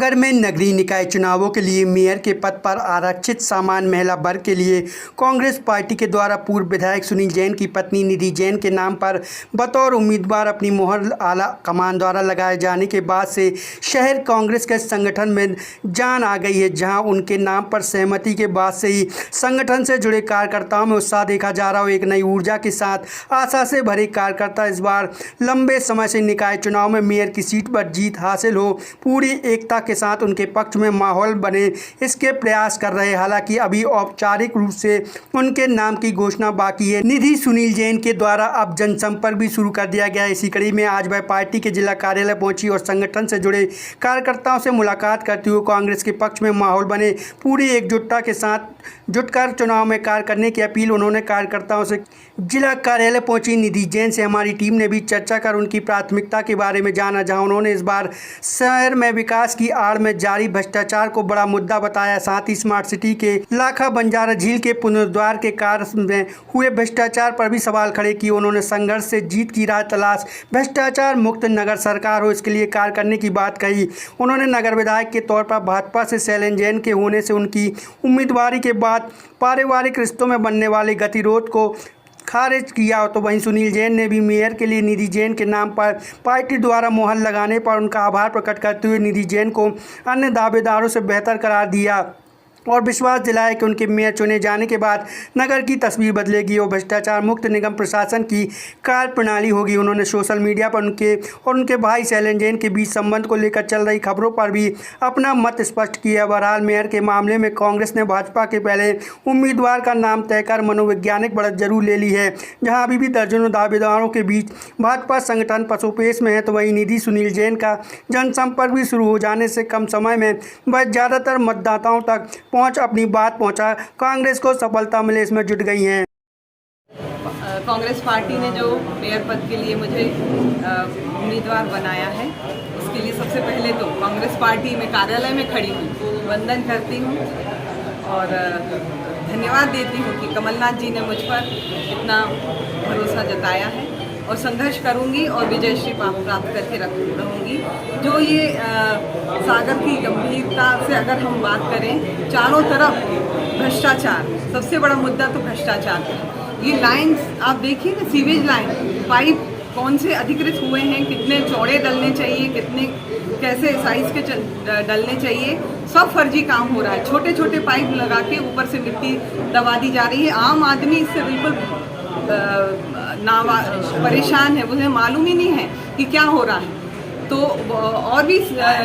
सागर में नगरीय निकाय चुनावों के लिए मेयर के पद पर आरक्षित सामान्य महिला वर्ग के लिए कांग्रेस पार्टी के द्वारा पूर्व विधायक सुनील जैन की पत्नी निधि जैन के नाम पर बतौर उम्मीदवार अपनी मोहर आला कमान द्वारा लगाए जाने के बाद से शहर कांग्रेस के संगठन में जान आ गई है, जहां उनके नाम पर सहमति के बाद से ही संगठन से जुड़े कार्यकर्ताओं में उत्साह देखा जा रहा हो। एक नई ऊर्जा के साथ आशा से भरे कार्यकर्ता इस बार लंबे समय से निकाय चुनाव में मेयर की सीट पर जीत हासिल हो पूरी एकता के साथ उनके पक्ष में माहौल बने इसके प्रयास कर रहे। हालांकि अभी औपचारिक रूप से उनके नाम की घोषणा बाकी है। निधि सुनील जैन के द्वारा अब जनसंपर्क भी शुरू कर दिया गया है। इसी कड़ी में आज वह पार्टी के जिला कार्यालय पहुंची और संगठन से जुड़े कार्यकर्ताओं से मुलाकात करते हुए कांग्रेस के पक्ष में माहौल बने पूरी एकजुटता के साथ जुटकर चुनाव में कार्य करने की अपील उन्होंने कार्यकर्ताओं से। जिला कार्यालय पहुंची निधि जैन से हमारी टीम ने भी चर्चा कर उनकी प्राथमिकता के बारे में जाना, जहां उन्होंने इस बार शहर में विकास की आड़ में जारी भ्रष्टाचार को बड़ा मुद्दा बताया। साथ ही स्मार्ट सिटी के लाखा बंजारा झील के पुनरुद्धार के कार्य में हुए भ्रष्टाचार पर भी सवाल खड़े किए। उन्होंने संघर्ष से जीत की राह तलाश भ्रष्टाचार मुक्त नगर सरकार हो इसके लिए कार्य करने की बात कही। उन्होंने नगर विधायक के तौर पर भाजपा से शैलेंद्र जैन के होने से उनकी उम्मीदवारी के बाद पारिवारिक रिश्तों में बनने वाले गतिरोध को खारिज किया। तो वहीं सुनील जैन ने भी मेयर के लिए निधि जैन के नाम पर पार्टी द्वारा मोहर लगाने पर उनका आभार प्रकट करते हुए निधि जैन को अन्य दावेदारों से बेहतर करार दिया और विश्वास दिलाया कि उनके मेयर चुने जाने के बाद नगर की तस्वीर बदलेगी और भ्रष्टाचार मुक्त निगम प्रशासन की कार्य प्रणाली होगी। उन्होंने सोशल मीडिया पर उनके भाई शैलेंद्र जैन के बीच संबंध को लेकर चल रही खबरों पर भी अपना मत स्पष्ट किया। बहरहाल मेयर के मामले में कांग्रेस ने भाजपा के पहले उम्मीदवार का नाम तय कर मनोवैज्ञानिक बढ़त जरूर ले ली है, जहाँ अभी भी दर्जनों दावेदारों के बीच भाजपा संगठन पसोपेश में है। तो वहीं निधि सुनील जैन का जनसंपर्क भी शुरू हो जाने से कम समय में वह ज़्यादातर मतदाताओं तक अपनी बात पहुंचा कांग्रेस को सफलता मिले इसमें जुट गई हैं। कांग्रेस पार्टी ने जो मेयर पद के लिए मुझे उम्मीदवार बनाया है उसके लिए सबसे पहले तो कांग्रेस पार्टी में कार्यालय में खड़ी हूँ, वंदन करती हूँ और धन्यवाद देती हूँ कि कमलनाथ जी ने मुझ पर इतना भरोसा जताया है और संघर्ष करूंगी और विजयश्री प्राप्त करके रहूंगी। जो ये सागर की गंभीरता से अगर हम बात करें, चारों तरफ भ्रष्टाचार, सबसे बड़ा मुद्दा तो भ्रष्टाचार है। ये लाइन्स आप देखिए ना, सीवेज लाइन, पाइप कौन से अधिकृत हुए हैं, कितने चौड़े डलने चाहिए, कितने कैसे साइज के डलने चाहिए, सब फर्जी काम हो रहा है। छोटे छोटे पाइप लगा के ऊपर से मिट्टी दबा दी जा रही है। आम आदमी इससे बिल्कुल परेशान है, उन्हें मालूम ही नहीं है कि क्या हो रहा है। तो और भी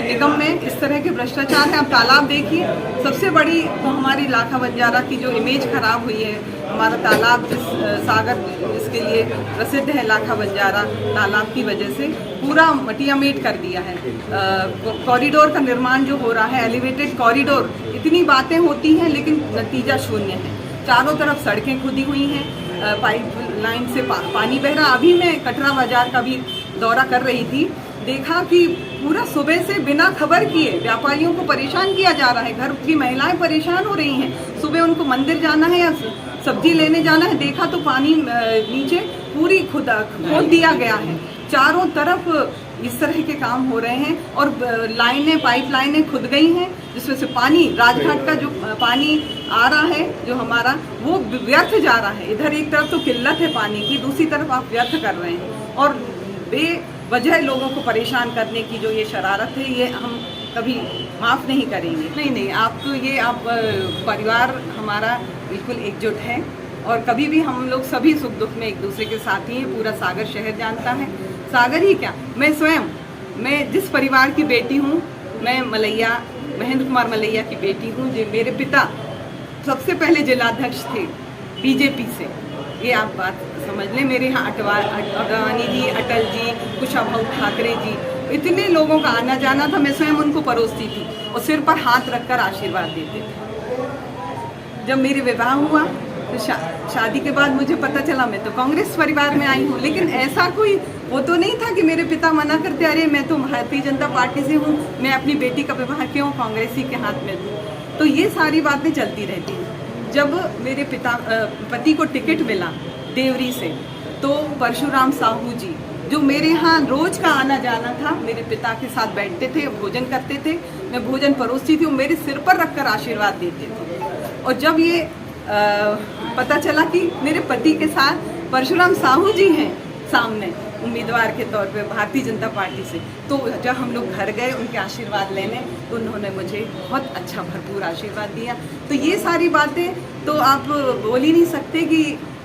निगम में इस तरह के भ्रष्टाचार है। आप तालाब देखिए, सबसे बड़ी तो हमारी लाखा बंजारा की जो इमेज खराब हुई है, हमारा तालाब सागर इसके लिए प्रसिद्ध है, लाखा बंजारा तालाब की वजह से पूरा मटियामेट कर दिया है। कॉरिडोर का निर्माण जो हो रहा है, एलिवेटेड कॉरिडोर, इतनी बातें होती हैं लेकिन नतीजा शून्य है। चारों तरफ सड़कें खुदी हुई हैं, पाइप लाइन से पानी बह रहा। अभी मैं कटरा बाजार का भी दौरा कर रही थी, देखा कि पूरा सुबह से बिना खबर किए व्यापारियों को परेशान किया जा रहा है। घर की महिलाएं परेशान हो रही हैं, सुबह उनको मंदिर जाना है या सब्जी लेने जाना है, देखा तो पानी नीचे पूरी खोद दिया गया है। चारों तरफ इस तरह के काम हो रहे हैं और लाइनें, पाइप लाइनें खुद गई हैं, जिसमें से पानी, राजघाट का जो पानी आ रहा है जो हमारा, वो व्यर्थ जा रहा है। इधर एक तरफ तो किल्लत है पानी की, दूसरी तरफ आप व्यर्थ कर रहे हैं और बेवजह लोगों को परेशान करने की जो ये शरारत है, ये हम कभी माफ़ नहीं करेंगे। नहीं, आप तो ये आप परिवार हमारा बिल्कुल एकजुट है और कभी भी हम लोग सभी सुख दुख में एक दूसरे के साथ ही हैं। पूरा सागर शहर जानता है, सागर ही क्या, मैं जिस परिवार की बेटी हूँ, मैं मलैया, महेंद्र कुमार मलैया की बेटी हूँ। जो मेरे पिता सबसे पहले जिलाध्यक्ष थे बीजेपी से, ये आप बात समझ लें। मेरे यहाँ अडवाणी जी, अटल जी, कुशाभाऊ ठाकरे जी, इतने लोगों का आना जाना था। मैं स्वयं उनको परोसती थी और सिर पर हाथ रखकर आशीर्वाद देते थे। जब मेरे विवाह हुआ तो शादी के बाद मुझे पता चला मैं तो कांग्रेस परिवार में आई हूँ, लेकिन ऐसा कोई वो तो नहीं था कि मेरे पिता मना करते, अरे मैं तो भारतीय जनता पार्टी से हूँ, मैं अपनी बेटी का विवाह क्यों कांग्रेसी के हाथ में दूँ। तो ये सारी बातें चलती रहती हैं। जब मेरे पति को टिकट मिला देवरी से, तो परशुराम साहू जी जो मेरे यहाँ रोज का आना जाना था, मेरे पिता के साथ बैठते थे, भोजन करते थे, मैं भोजन परोसती थी, वो मेरे सिर पर रखकर आशीर्वाद देते थे। और जब ये पता चला कि मेरे पति के साथ परशुराम साहू जी हैं सामने उम्मीदवार के तौर पे भारतीय जनता पार्टी से, तो जब हम लोग घर गए उनके आशीर्वाद लेने, तो उन्होंने मुझे बहुत अच्छा भरपूर आशीर्वाद दिया। तो ये सारी बातें तो आप बोल ही नहीं सकते कि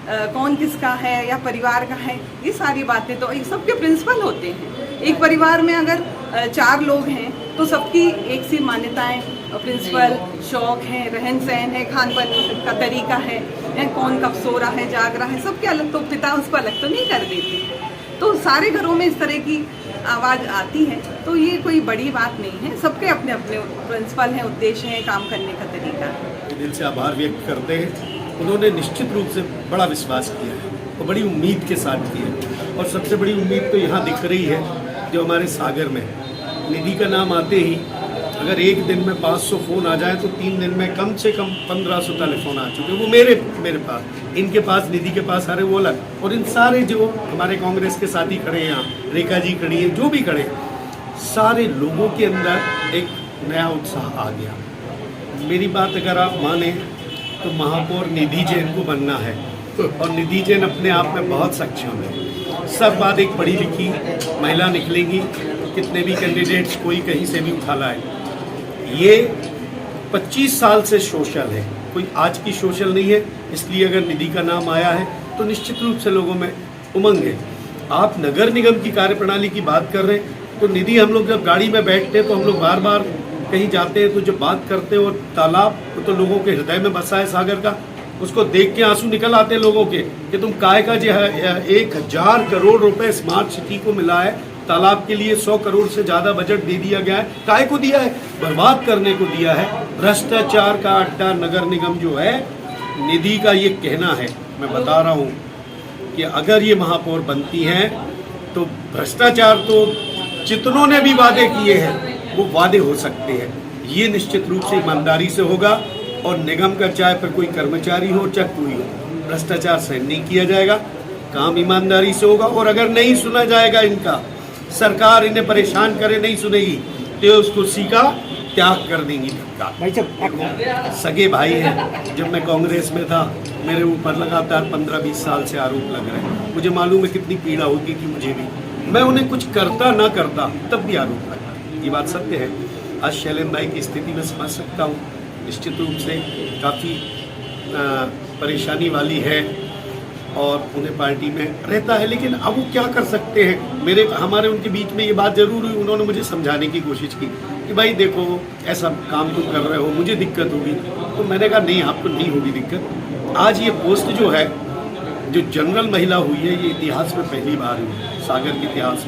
कौन किसका है या परिवार का है। ये सारी बातें तो सबके प्रिंसिपल होते हैं। एक परिवार में अगर 4 लोग हैं तो सबकी एक सी मान्यताएं, प्रिंसिपल, शौक है, रहन सहन है, खान पान का तरीका है, कौन कब सो रहा है, जाग रहा है, सबके अलग। तो पिता उसको अलग तो नहीं कर देते। तो सारे घरों में इस तरह की आवाज़ आती है, तो ये कोई बड़ी बात नहीं है। सबके अपने अपने प्रिंसिपल हैं, उद्देश्य हैं, काम करने का तरीका है। दिल से आभार व्यक्त करते हैं। उन्होंने निश्चित रूप से बड़ा विश्वास किया है और बड़ी उम्मीद के साथ किया है। और सबसे बड़ी उम्मीद तो यहाँ दिख रही है जो हमारे सागर में निधि का नाम आते ही अगर एक दिन में 500 फ़ोन आ जाए तो 3 दिन में कम से कम 1500 टेलीफोन आ चुके हैं। वो मेरे पास, इनके पास, निधि के पास, अरे वो अलग। और इन सारे जो हमारे कांग्रेस के साथी खड़े हैं यहाँ, रेखा जी खड़ी है, जो भी खड़े हैं, सारे लोगों के अंदर एक नया उत्साह आ गया। मेरी बात अगर आप माने तो महापौर निधि जैन को बनना है और निधि जैन अपने आप में बहुत सक्षम है। सब बात एक पढ़ी लिखी महिला निकलेंगी, कितने भी कैंडिडेट्स कोई कहीं से भी उठा लाए। ये 25 साल से सोशल है, कोई आज की सोशल नहीं है। इसलिए अगर निधि का नाम आया है तो निश्चित रूप से लोगों में उमंग है। आप नगर निगम की कार्यप्रणाली की बात कर रहे हैं तो निधि, हम लोग जब गाड़ी में बैठते हैं तो हम लोग बार बार कहीं जाते हैं तो जब बात करते हैं, और तालाब तो लोगों के हृदय में बसा है सागर का, उसको देख के आंसू निकल आते हैं लोगों के कि तुम काय का जो है 1000 करोड़ रुपए स्मार्ट सिटी को मिला है, तालाब के लिए 100 करोड़ से ज़्यादा बजट दे दिया गया है। काय को दिया है? बर्बाद करने को दिया है। भ्रष्टाचार का अड्डा नगर निगम जो है, निधि का ये कहना है, मैं बता रहा हूँ कि अगर ये महापौर बनती हैं तो भ्रष्टाचार तो जितनों ने भी वादे किए हैं वो वादे हो सकते हैं। ये निश्चित रूप से ईमानदारी से होगा और निगम का चाहे फिर कोई कर्मचारी हो चाहे कोई हो, भ्रष्टाचार सहन नहीं किया जाएगा। काम ईमानदारी से होगा और अगर नहीं सुना जाएगा इनका, सरकार इन्हें परेशान करे, नहीं सुनेगी तो उस कुर्सी का त्याग कर देंगी। सगे भाई हैं। जब मैं कांग्रेस में था मेरे ऊपर लगातार 15-20 साल से आरोप लग रहे हैं। मुझे मालूम है कितनी पीड़ा होती थी मुझे भी। मैं उन्हें कुछ करता ना करता तब भी आरोप लगा। ये बात सत्य है। आज शैलेंद्र भाई की स्थिति में समझ सकता हूँ, निश्चित रूप से काफ़ी परेशानी वाली है और उन्हें पार्टी में रहता है, लेकिन अब वो क्या कर सकते हैं। हमारे उनके बीच में ये बात जरूर हुई। उन्होंने मुझे समझाने की कोशिश की कि भाई देखो ऐसा काम तुम कर रहे हो, मुझे दिक्कत होगी। तो मैंने कहा नहीं, आपको नहीं होगी दिक्कत। आज ये पोस्ट जो है, जो जनरल महिला हुई है, ये इतिहास में पहली बार हुई, सागर के इतिहास में।